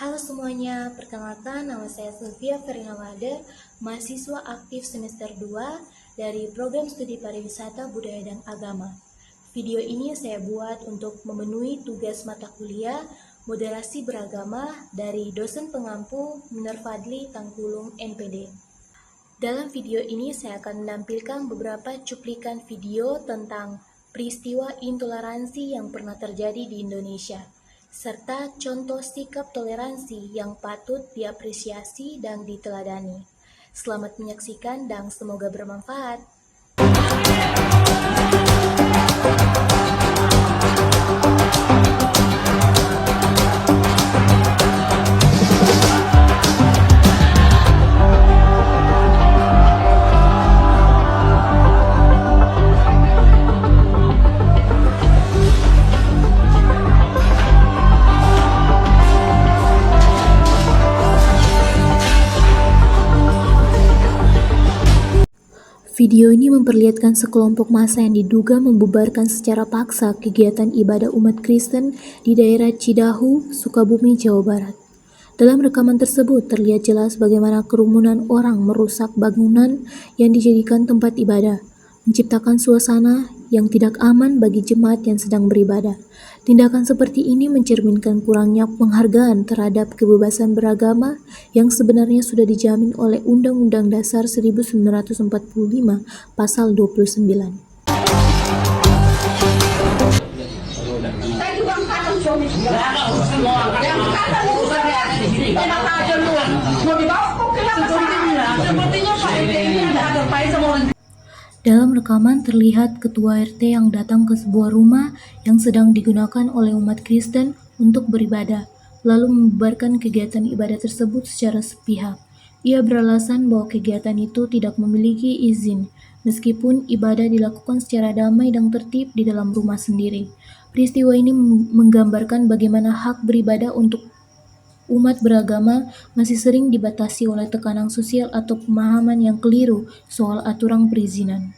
Halo semuanya, perkenalkan nama saya Sylvia Verina Mader, mahasiswa aktif semester 2 dari Program Studi Pariwisata Budaya dan Agama. Video ini saya buat untuk memenuhi tugas mata kuliah Moderasi Beragama dari dosen pengampu Minor Fadli Tangkulung NPD. Dalam video ini saya akan menampilkan beberapa cuplikan video tentang peristiwa intoleransi yang pernah terjadi di Indonesia, serta contoh sikap toleransi yang patut diapresiasi dan diteladani. Selamat menyaksikan dan semoga bermanfaat. Video ini memperlihatkan sekelompok massa yang diduga membubarkan secara paksa kegiatan ibadah umat Kristen di daerah Cidahu, Sukabumi, Jawa Barat. Dalam rekaman tersebut terlihat jelas bagaimana kerumunan orang merusak bangunan yang dijadikan tempat ibadah, menciptakan suasana yang tidak aman bagi jemaat yang sedang beribadah. Tindakan seperti ini mencerminkan kurangnya penghargaan terhadap kebebasan beragama yang sebenarnya sudah dijamin oleh Undang-Undang Dasar 1945 Pasal 29. Dalam rekaman terlihat ketua RT yang datang ke sebuah rumah yang sedang digunakan oleh umat Kristen untuk beribadah, lalu membubarkan kegiatan ibadah tersebut secara sepihak. Ia beralasan bahwa kegiatan itu tidak memiliki izin, meskipun ibadah dilakukan secara damai dan tertib di dalam rumah sendiri. Peristiwa ini menggambarkan bagaimana hak beribadah untuk umat beragama masih sering dibatasi oleh tekanan sosial atau pemahaman yang keliru soal aturan perizinan.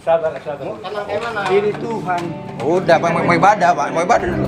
Sabar. Diri Tuhan. Udah, mau ibadah, Pak. Mau ibadah dulu.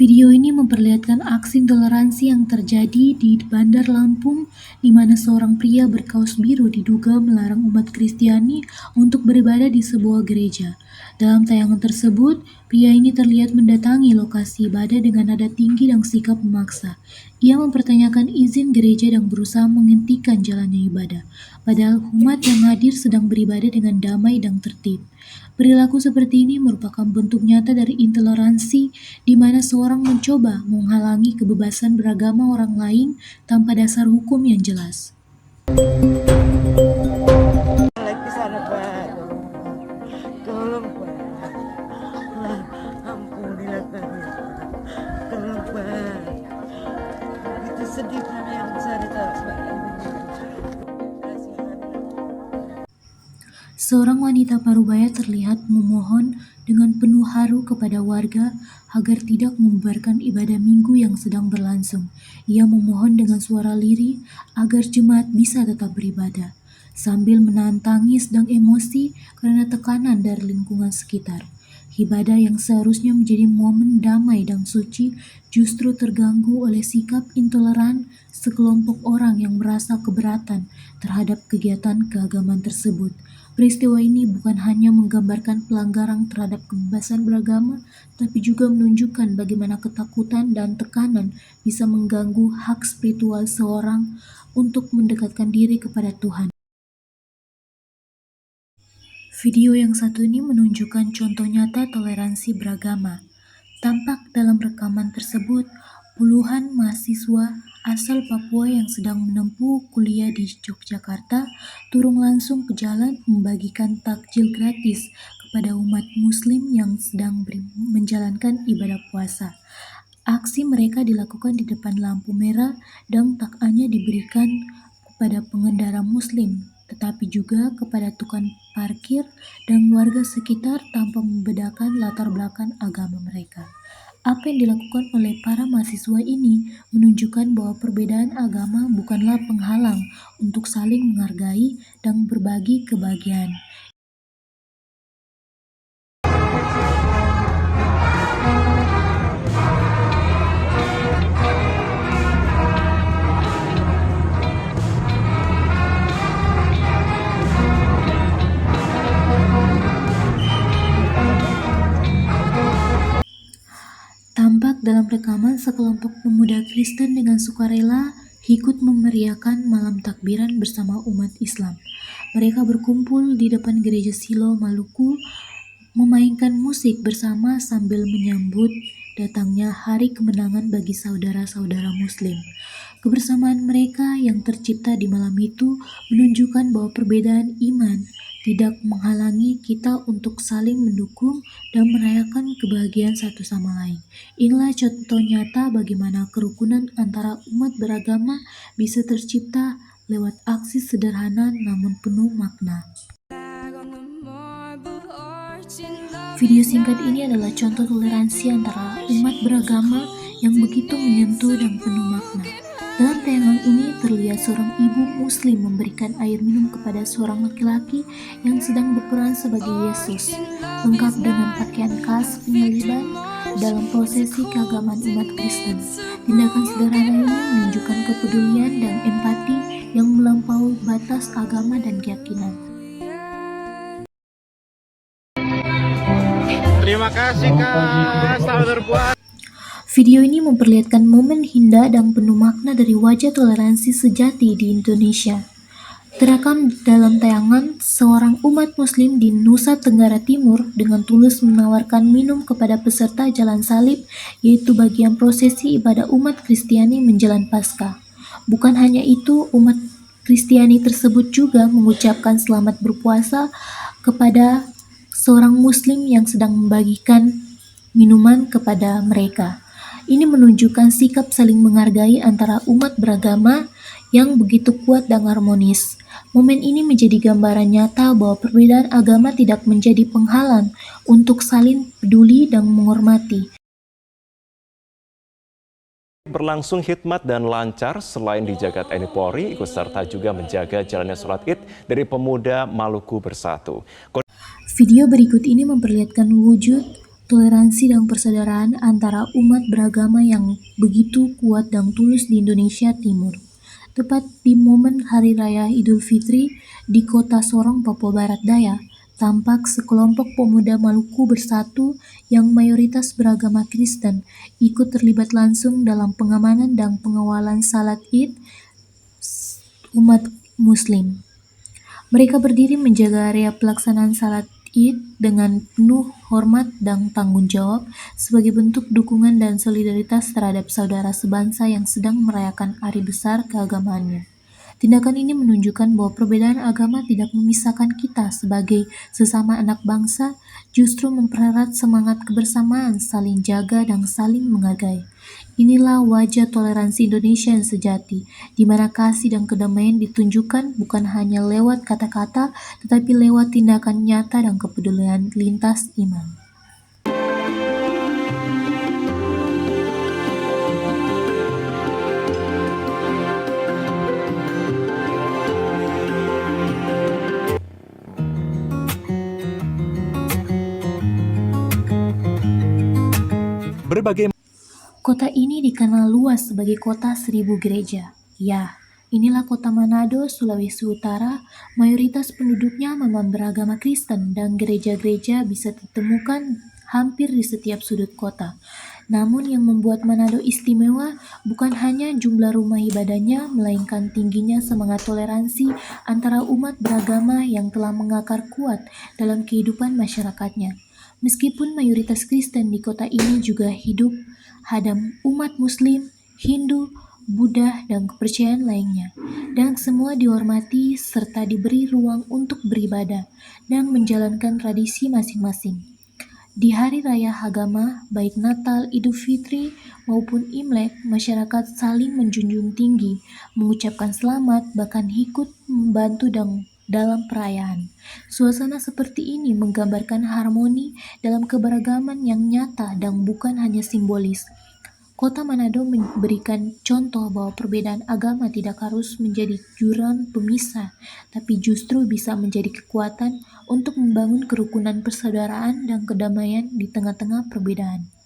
Video ini memperlihatkan aksi intoleransi yang terjadi di Bandar Lampung, di mana seorang pria berkaos biru diduga melarang umat Kristiani untuk beribadah di sebuah gereja. Dalam tayangan tersebut, pria ini terlihat mendatangi lokasi ibadah dengan nada tinggi dan sikap memaksa. Ia mempertanyakan izin gereja dan berusaha menghentikan jalannya ibadah, padahal umat yang hadir sedang beribadah dengan damai dan tertib. Perilaku seperti ini merupakan bentuk nyata dari intoleransi, di mana seorang mencoba menghalangi kebebasan beragama orang lain tanpa dasar hukum yang jelas. Lagi sana, Pak. Tolong, Pak. Ampunilah kami, Pak. Tolong, Pak. Begitu sedih mana yang bisa ditaruh, Pak. Seorang wanita parubaya terlihat memohon dengan penuh haru kepada warga agar tidak membubarkan ibadah minggu yang sedang berlangsung. Ia memohon dengan suara lirih agar jemaat bisa tetap beribadah, sambil menahan tangis dan emosi karena tekanan dari lingkungan sekitar. Ibadah yang seharusnya menjadi momen damai dan suci justru terganggu oleh sikap intoleran sekelompok orang yang merasa keberatan terhadap kegiatan keagamaan tersebut. Peristiwa ini bukan hanya menggambarkan pelanggaran terhadap kebebasan beragama, tapi juga menunjukkan bagaimana ketakutan dan tekanan bisa mengganggu hak spiritual seorang untuk mendekatkan diri kepada Tuhan. Video yang satu ini menunjukkan contoh nyata toleransi beragama. Tampak dalam rekaman tersebut, puluhan mahasiswa asal Papua yang sedang menempuh kuliah di Yogyakarta turun langsung ke jalan membagikan takjil gratis kepada umat muslim yang sedang menjalankan ibadah puasa. Aksi mereka dilakukan di depan lampu merah dan tak hanya diberikan kepada pengendara muslim, tetapi juga kepada tukang parkir dan warga sekitar tanpa membedakan latar belakang agama mereka. Apa yang dilakukan oleh para mahasiswa ini menunjukkan bahwa perbedaan agama bukanlah penghalang untuk saling menghargai dan berbagi kebahagiaan. Tampak dalam rekaman sekelompok pemuda Kristen dengan sukarela ikut memeriahkan malam takbiran bersama umat Islam. Mereka berkumpul di depan gereja Silo, Maluku, memainkan musik bersama sambil menyambut datangnya hari kemenangan bagi saudara-saudara Muslim. Kebersamaan mereka yang tercipta di malam itu menunjukkan bahwa perbedaan iman tidak menghalangi kita untuk saling mendukung dan merayakan kebahagiaan satu sama lain. Inilah contoh nyata bagaimana kerukunan antara umat beragama bisa tercipta lewat aksi sederhana namun penuh makna. Video singkat ini adalah contoh toleransi antara umat beragama yang begitu menyentuh dan penuh makna. Dalam tayangan ini terlihat seorang ibu muslim memberikan air minum kepada seorang laki-laki yang sedang berperan sebagai Yesus, lengkap dengan pakaian khas penyaliban dalam prosesi keagamaan umat Kristen. Tindakan sederhana ini menunjukkan kepedulian dan empati yang melampaui batas agama dan keyakinan. Terima kasih Kak, selamat berpuasa. Video ini memperlihatkan momen indah dan penuh makna dari wajah toleransi sejati di Indonesia. Terekam dalam tayangan, seorang umat muslim di Nusa Tenggara Timur dengan tulus menawarkan minum kepada peserta jalan salib, yaitu bagian prosesi ibadah umat Kristiani menjelang Paskah. Bukan hanya itu, umat Kristiani tersebut juga mengucapkan selamat berpuasa kepada seorang muslim yang sedang membagikan minuman kepada mereka. Ini menunjukkan sikap saling menghargai antara umat beragama yang begitu kuat dan harmonis. Momen ini menjadi gambaran nyata bahwa perbedaan agama tidak menjadi penghalang untuk saling peduli dan menghormati. Berlangsung hikmat dan lancar, selain dijaga TNI Polri, ikut serta juga menjaga jalannya sholat Id dari pemuda Maluku Bersatu. Video berikut ini memperlihatkan wujud toleransi dan persaudaraan antara umat beragama yang begitu kuat dan tulus di Indonesia Timur. Tepat di momen Hari Raya Idul Fitri di kota Sorong, Papua Barat Daya, tampak sekelompok pemuda Maluku Bersatu yang mayoritas beragama Kristen ikut terlibat langsung dalam pengamanan dan pengawalan salat Id umat Muslim. Mereka berdiri menjaga area pelaksanaan salat Id dengan penuh hormat dan tanggung jawab sebagai bentuk dukungan dan solidaritas terhadap saudara sebangsa yang sedang merayakan hari besar keagamaannya. Tindakan ini menunjukkan bahwa perbedaan agama tidak memisahkan kita sebagai sesama anak bangsa, justru mempererat semangat kebersamaan, saling jaga dan saling menghargai. Inilah wajah toleransi Indonesia yang sejati, di mana kasih dan kedamaian ditunjukkan bukan hanya lewat kata-kata, tetapi lewat tindakan nyata dan kepedulian lintas iman. Berbagai Kota ini dikenal luas sebagai kota 1000 gereja. Ya, inilah kota Manado, Sulawesi Utara. Mayoritas penduduknya memang beragama Kristen dan gereja-gereja bisa ditemukan hampir di setiap sudut kota. Namun yang membuat Manado istimewa bukan hanya jumlah rumah ibadahnya, melainkan tingginya semangat toleransi antara umat beragama yang telah mengakar kuat dalam kehidupan masyarakatnya. Meskipun mayoritas Kristen di kota ini juga hidup, ada umat Muslim, Hindu, Buddha, dan kepercayaan lainnya, dan semua dihormati serta diberi ruang untuk beribadah dan menjalankan tradisi masing-masing. Di hari raya agama, baik Natal, Idul Fitri, maupun Imlek, masyarakat saling menjunjung tinggi, mengucapkan selamat, bahkan ikut membantu dan dalam perayaan. Suasana seperti ini menggambarkan harmoni dalam keberagaman yang nyata dan bukan hanya simbolis. Kota Manado memberikan contoh bahwa perbedaan agama tidak harus menjadi jurang pemisah, tapi justru bisa menjadi kekuatan untuk membangun kerukunan persaudaraan dan kedamaian di tengah-tengah perbedaan.